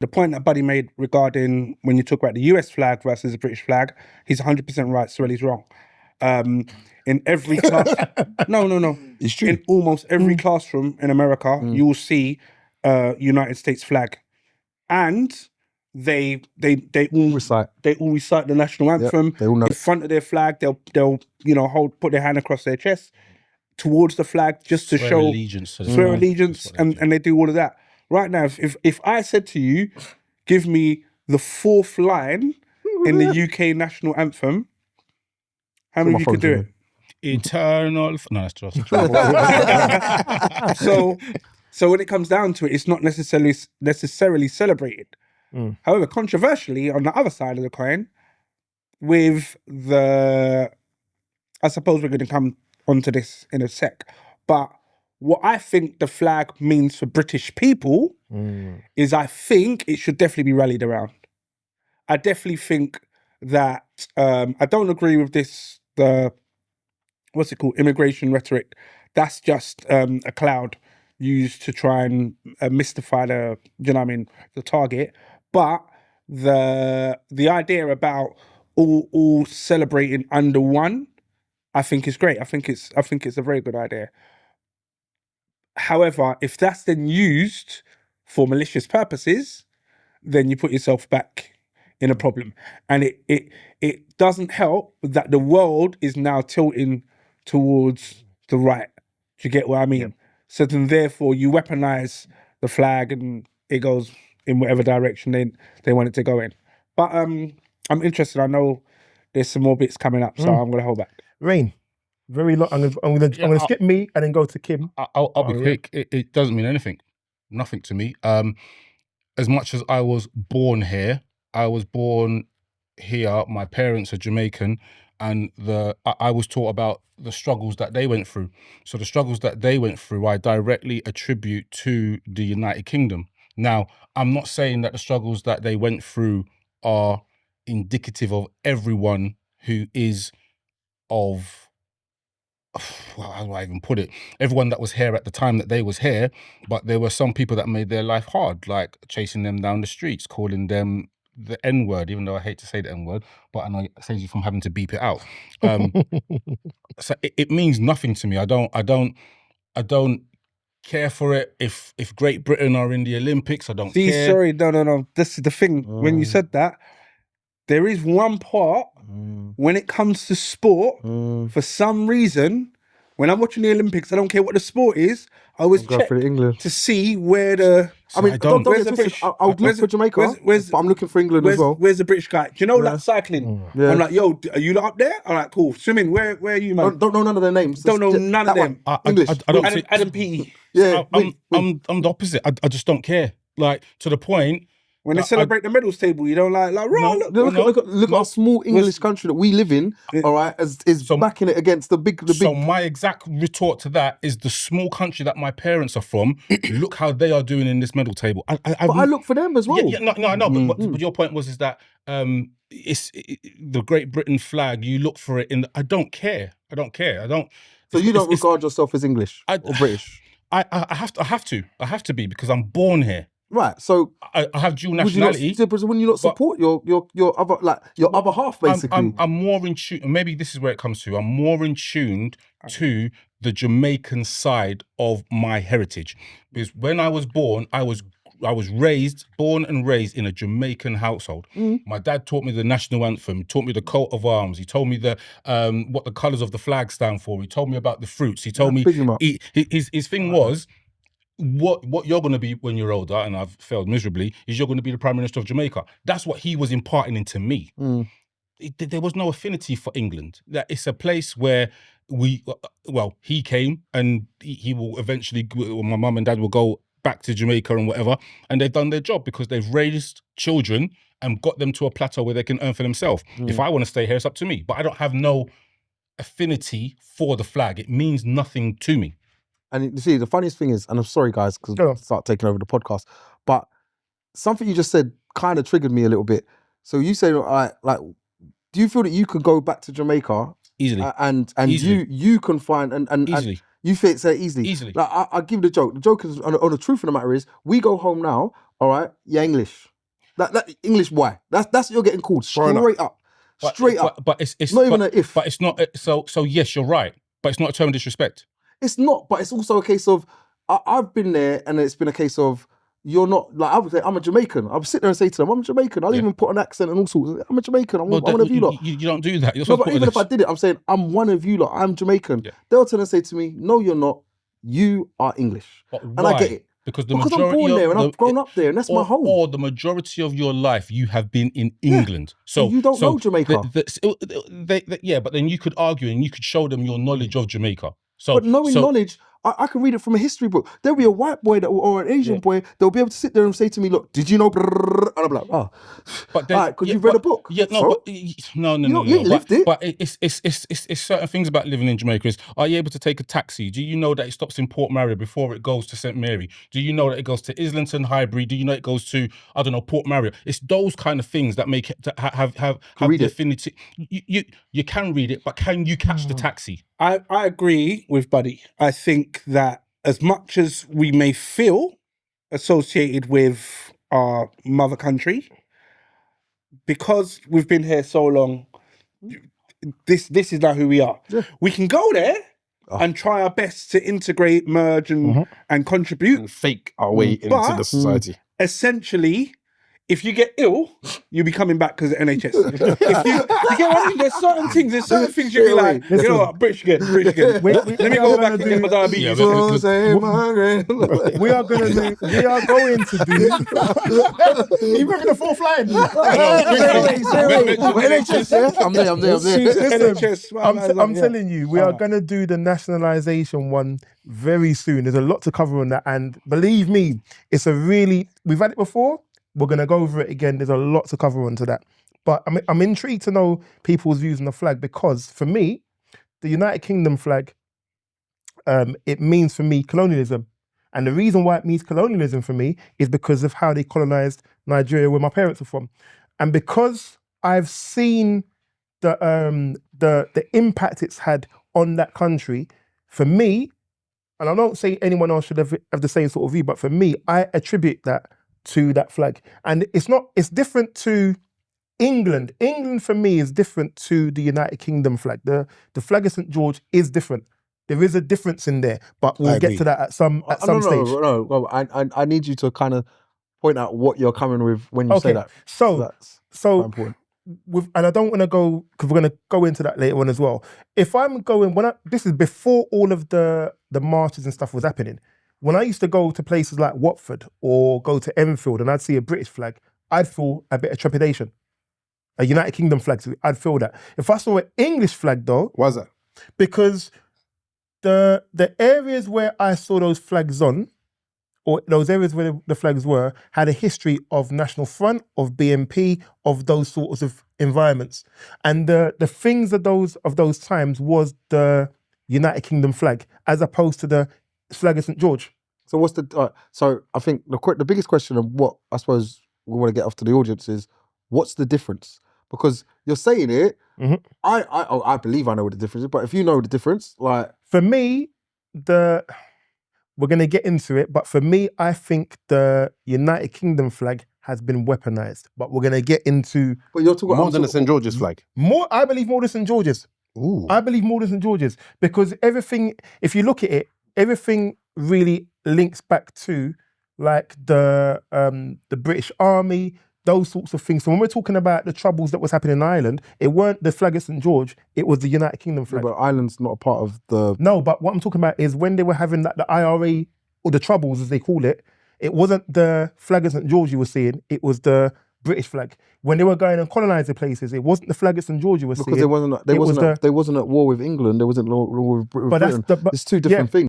the point that Buddy made regarding when you talk about the US flag versus the British flag, he's 100% right, Sorelli's wrong. In every class, no. It's true. In almost every classroom in America, you will see United States flag, and they all recite the national anthem. They all know in front of their flag. They'll put their hand across their chest towards the flag just to Swear show allegiance to the swear flag. allegiance, and they do all of that. Right now, if I said to you, give me the fourth line in the UK national anthem, how many of you could do it? Eternal. No, that's just. So when it comes down to it, it's not necessarily celebrated. However, controversially, on the other side of the coin, with I suppose we're going to come onto this in a sec, but what I think the flag means for British people is I think it should definitely be rallied around. I definitely think that I don't agree with this, what's it called, immigration rhetoric. That's just a cloud used to try and mystify the target. But the idea about all celebrating under one, I think is great. I think it's a very good idea. However, if that's then used for malicious purposes, then you put yourself back in a problem. And it doesn't help that the world is now tilting towards the right. Do you get what I mean? Yep. So then therefore you weaponize the flag and it goes in whatever direction they want it to go in. But I'm interested. I know there's some more bits coming up, so I'm going to hold back. Rain. Very long. I'm gonna skip me and then go to Kim. I'll be quick. It doesn't mean anything. Nothing to me. As much as I was born here, my parents are Jamaican, and I was taught about the struggles that they went through. So the struggles that they went through, I directly attribute to the United Kingdom. Now, I'm not saying that the struggles that they went through are indicative of everyone who is of, well, how do I even put it? Everyone that was here at the time that they was here, but there were some people that made their life hard, like chasing them down the streets, calling them the N-word, even though I hate to say the N-word, but I know it saves you from having to beep it out. So it means nothing to me. I don't care for it. If Great Britain are in the Olympics, I don't care. Sorry, no. This is the thing. When you said that, there is one part when it comes to sport, for some reason, when I'm watching the Olympics, I don't care what the sport is, I always check to see where the... I mean, don't get British. I would look for Jamaica, but I'm looking for England as well. Where's the British guy? Do you know, like cycling? I'm like, yo, are you up there? All right, cool. Swimming, where are you, man? Don't know none of their names. Don't know none of them. English. Adam P. Yeah, I'm the opposite. I just don't care. Like, to the point... When they celebrate the medals table, you don't like look at our small English country that we live in, all right, is backing it against the big. So my exact retort to that is the small country that my parents are from, look how they are doing in this medal table. I look for them as well. But your point was that it's the Great Britain flag, you look for it in, I don't care. So you don't regard yourself as English or British? I have to be, because I'm born here. Right, so I have dual nationality. When you not support your other half, basically. I'm more in tune. Maybe this is where it comes to. I'm more in tuned to the Jamaican side of my heritage, because when I was born, I was born and raised in a Jamaican household. My dad taught me the national anthem, he taught me the coat of arms, he told me what the colours of the flag stand for, he told me about the fruits, he told me his thing was, what you're going to be when you're older, and I've failed miserably, is you're going to be the Prime Minister of Jamaica. That's what he was imparting into me. There was no affinity for England. That it's a place where he came, and he will eventually, my mum and dad will go back to Jamaica and whatever, and they've done their job because they've raised children and got them to a plateau where they can earn for themselves. If I want to stay here, it's up to me. But I don't have no affinity for the flag. It means nothing to me. And you see, the funniest thing is, and I'm sorry guys, because I start taking over the podcast, but something you just said kind of triggered me a little bit. So you say, like, do you feel that you could go back to Jamaica easily, and easily. you can find and easily, you fit say easily. Like I give the joke. The joke is, on the truth of the matter is, we go home now. All right, you're English. That English boy. That's what you're getting called. Straight up. Straight up. But it's not even an if. But it's not. So yes, you're right. But it's not a term of disrespect. It's not. But it's also a case of I've been there, and it's been a case of you're not like I would say I'm a Jamaican. I'll sit there and say to them, I'm a Jamaican. I'll even put an accent and all sorts. I'm a Jamaican. I'm one of you lot. You don't do that. You're no, but even if I did it, I'm saying I'm one of you lot. I'm Jamaican. Yeah. They'll turn and say to me, no, you're not. You are English. But and I get it. Because I'm born there and I've grown up there and that's my home. Or the majority of your life you have been in England. So you don't know Jamaica. But then you could argue and you could show them your knowledge of Jamaica. So, but knowing knowledge, I can read it from a history book. There'll be a white boy or an Asian boy, they'll be able to sit there and say to me, look, did you know? And I'm like, oh. But then, because you've read a book. Yeah, no, so? No. You ain't lived it. But it's certain things about living in Jamaica is, are you able to take a taxi? Do you know that it stops in Port Maria before it goes to St. Mary? Do you know that it goes to Islington, Highbury? Do you know it goes to, I don't know, Port Maria? It's those kind of things that make it have the affinity. You can read it, but can you catch the taxi? I agree with Buddy. I think that as much as we may feel associated with our mother country, because we've been here so long, this is now who we are. Yeah. We can go there and try our best to integrate, merge and contribute. And fake our way into the society. Essentially, if you get ill, you'll be coming back because of NHS. if you get what I mean? There's certain things you'll be like, you know what, British again. Let me go back and get my diabetes. We are going to do. You're working the fourth line. NHS, I'm there. NHS, I'm telling you, we are going to do the nationalisation one very soon. There's a lot to cover on that. And believe me, we've had it before. We're going to go over it again. There's a lot to cover onto that. But I'm intrigued to know people's views on the flag because for me, the United Kingdom flag, it means for me colonialism. And the reason why it means colonialism for me is because of how they colonized Nigeria, where my parents are from. And because I've seen the impact it's had on that country, for me, and I don't say anyone else should have the same sort of view, but for me, I attribute that to that flag. And it's different to England. England for me is different to the United Kingdom flag. The flag of St. George is different. There is a difference in there, but we'll get to that at some stage. No, I need you to kind of point out what you're coming with when you say that. So that's important. And I don't want to go, because we're going to go into that later on as well. If I'm going, this is before all of the marches and stuff was happening. When I used to go to places like Watford or go to Enfield and I'd see a British flag, I'd feel a bit of trepidation. A United Kingdom flag, I'd feel that. If I saw an English flag though... Why's that? Because the areas where I saw those flags on, or those areas where the flags were, had a history of National Front, of BNP, of those sorts of environments. And the things of those times was the United Kingdom flag, as opposed to the flag of St. George. So what's so I think the biggest question of what I suppose we want to get off to the audience is, what's the difference? Because you're saying it, I believe I know what the difference is, but if you know the difference, like... For me, we're going to get into it, but for me, I think the United Kingdom flag has been weaponized, but we're going to get into... But you're talking more than the St. George's flag? I believe more than St. George's. Ooh. I believe more than St. George's, because everything, if you look at it, everything really links back to like the British Army, those sorts of things. So when we're talking about the troubles that was happening in Ireland, it weren't the flag of St. George, it was the United Kingdom flag. Yeah, but Ireland's not a part of the... No, but what I'm talking about is when they were having the IRA, or the troubles as they call it, it wasn't the flag of St. George you were seeing, it was the British flag. When they were going and colonising places, it wasn't the flag of St. George you were seeing. Because they wasn't at war with England, they wasn't at war with Britain. It's two different things.